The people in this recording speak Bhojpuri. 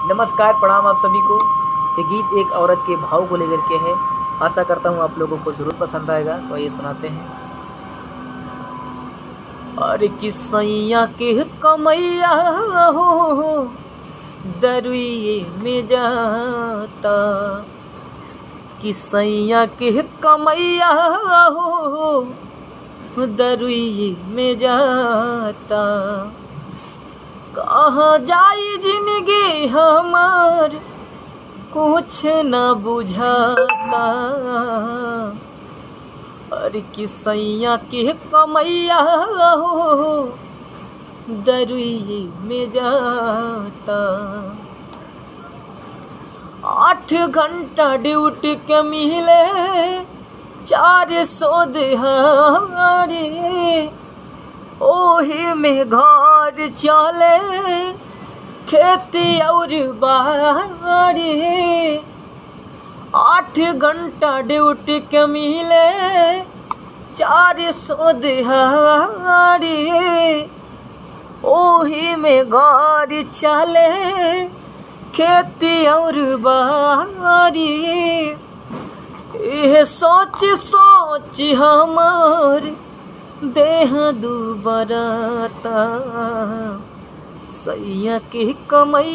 नमस्कार, प्रणाम आप सभी को। ये गीत एक औरत के भाव को लेकर के है। आशा करता हूँ आप लोगों को ज़रूर पसंद आएगा। तो ये सुनाते हैं। अरे किसैया के कमैया हो दरुए में जाता, किसैया के कमैया हो दरुए में जाता। कहाँ जाई जिंदगी हमार कुछ न बुझाता। अरे किसैया के कमैया हो दरुए में जाता। 8 घंटा ड्यूटी के मिले 400 दिहाड़ी, ओही में घर चले खेती और बाड़ी। 8 घंटा ड्यूटी के मिले 400 दिहाड़ी, ओही में घर चले खेती और बाड़ी। यह सोच सोच हमार देह दुबराता। सैया की कमाई